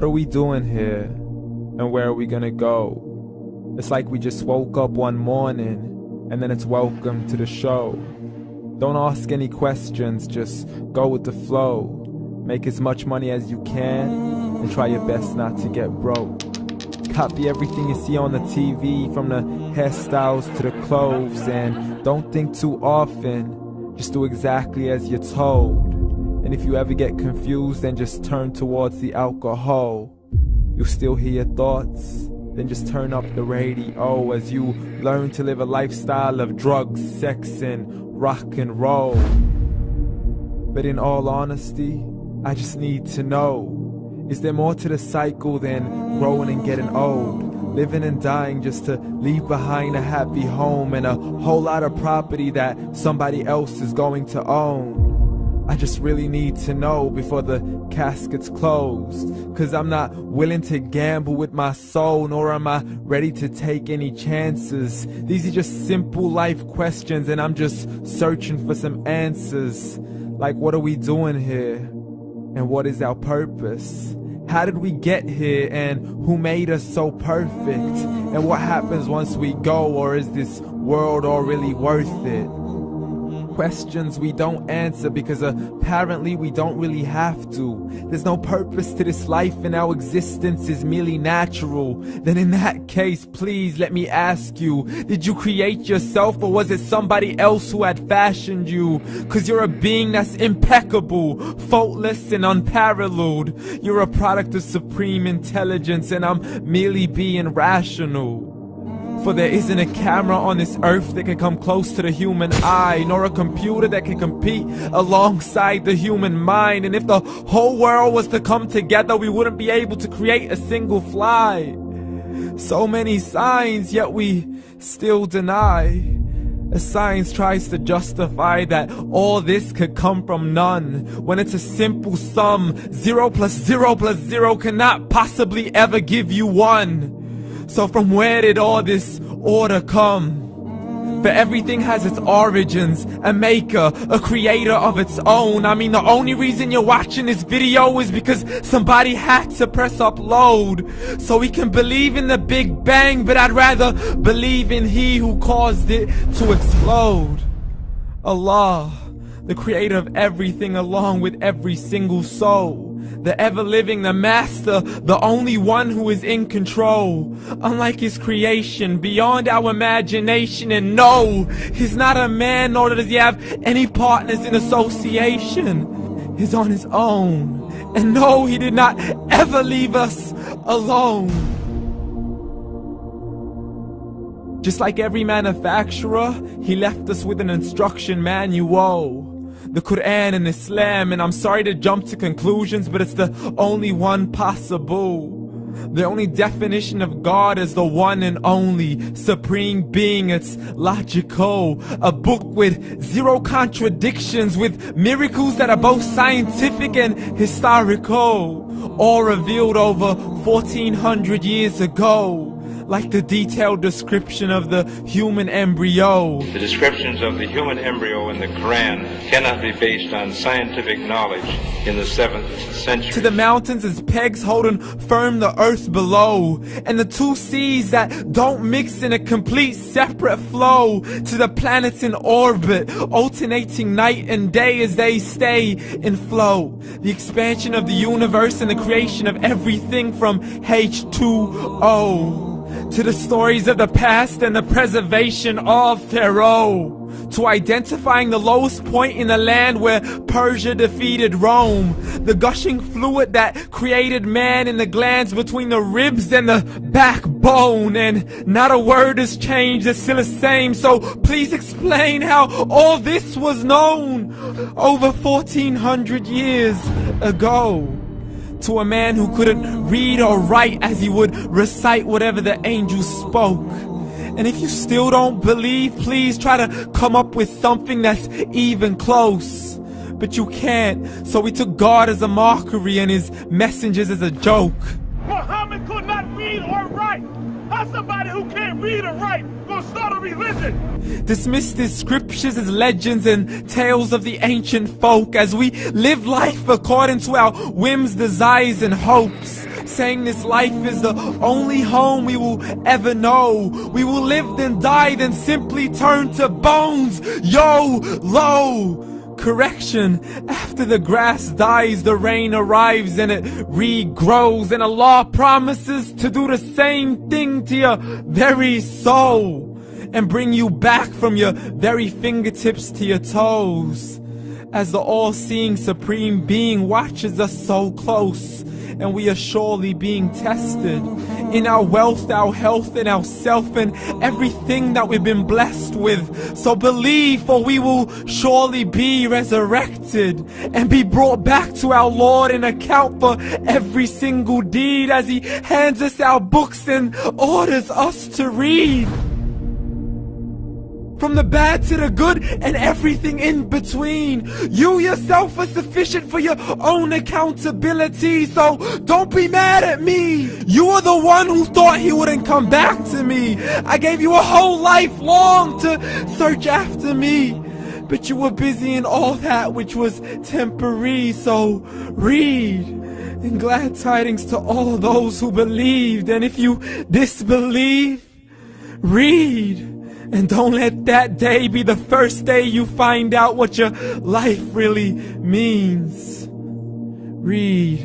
What are we doing here? And where are we gonna go? It's like we just woke up one morning and then it's welcome to the show. Don't ask any questions, just go with the flow. Make as much money as you can and try your best not to get broke. Copy everything you see on the TV, from the hairstyles to the clothes, and don't think too often, just do exactly as you're told. And if you ever get confused, then just turn towards the alcohol. You'll still hear your thoughts, then just turn up the radio as you learn to live a lifestyle of drugs, sex, and rock and roll. But in all honesty, I just need to know, is there more to the cycle than growing and getting old? Living and dying just to leave behind a happy home and a whole lot of property that somebody else is going to own. I just really need to know before the casket's closed, 'cause I'm not willing to gamble with my soul, nor am I ready to take any chances. These are just simple life questions and I'm just searching for some answers. Like, what are we doing here? And what is our purpose? How did we get here, and who made us so perfect? And what happens once we go, or is this world all really worth it? Questions we don't answer because apparently we don't really have to. There's no purpose to this life and our existence is merely natural. Then in that case, please let me ask you, did you create yourself, or was it somebody else who had fashioned you? 'Cause you're a being that's impeccable, faultless and unparalleled. You're a product of supreme intelligence and I'm merely being rational. For there isn't a camera on this earth that can come close to the human eye, nor a computer that can compete alongside the human mind. And if the whole world was to come together, we wouldn't be able to create a single fly. So many signs, yet we still deny. As science tries to justify that all this could come from none, when it's a simple sum. 0 plus 0 plus 0 cannot possibly ever give you 1. So from where did all this order come? For everything has its origins, a maker, a creator of its own. I mean, the only reason you're watching this video is because somebody had to press upload. So we can believe in the Big Bang, but I'd rather believe in He who caused it to explode. Allah, the creator of everything along with every single soul. The ever-living, the master, the only one who is in control. Unlike his creation, beyond our imagination. And no, he's not a man, nor does he have any partners in association. He's on his own. And no, he did not ever leave us alone. Just like every manufacturer, he left us with an instruction manual. The Quran and Islam, and I'm sorry to jump to conclusions, but it's the only one possible. The only definition of God is the one and only supreme being. It's logical, a book with 0 contradictions, with miracles that are both scientific and historical, all revealed over 1400 years ago. Like the detailed description of the human embryo. The descriptions of the human embryo in the Quran cannot be based on scientific knowledge in the 7th century. To the mountains as pegs holding firm the earth below, and the 2 seas that don't mix in a complete separate flow. To the planets in orbit, alternating night and day as they stay in flow. The expansion of the universe and the creation of everything from H2O. To the stories of the past and the preservation of Pharaoh. To identifying the lowest point in the land where Persia defeated Rome. The gushing fluid that created man in the glands between the ribs and the backbone. And not a word has changed, it's still the same. So please explain how all this was known over 1400 years ago. To a man who couldn't read or write as he would recite whatever the angels spoke. And if you still don't believe, please try to come up with something that's even close. But you can't, so we took God as a mockery and his messengers as a joke. Muhammad could not read or write. How's somebody who can't read or write gonna start a religion? Dismissed his scriptures as legends and tales of the ancient folk as we live life according to our whims, desires, and hopes. saying this life is the only home we will ever know. We will live then die, then simply turn to bones. YOLO! Correction, after the grass dies, the rain arrives and it regrows, and Allah promises to do the same thing to your very soul and bring you back from your very fingertips to your toes, as the all-seeing supreme being watches us so close, and we are surely being tested in our wealth, our health, and our self, and everything that we've been blessed with. So believe, for we will surely be resurrected and be brought back to our Lord and account for every single deed, as He hands us our books and orders us to read. From the bad to the good and everything in between. You yourself are sufficient for your own accountability, so don't be mad at me. You are the one who thought He wouldn't come back to me. I gave you a whole life long to search after me, but you were busy in all that which was temporary. So read, and glad tidings to all those who believed. And if you disbelieve, read. And don't let that day be the first day you find out what your life really means. Read.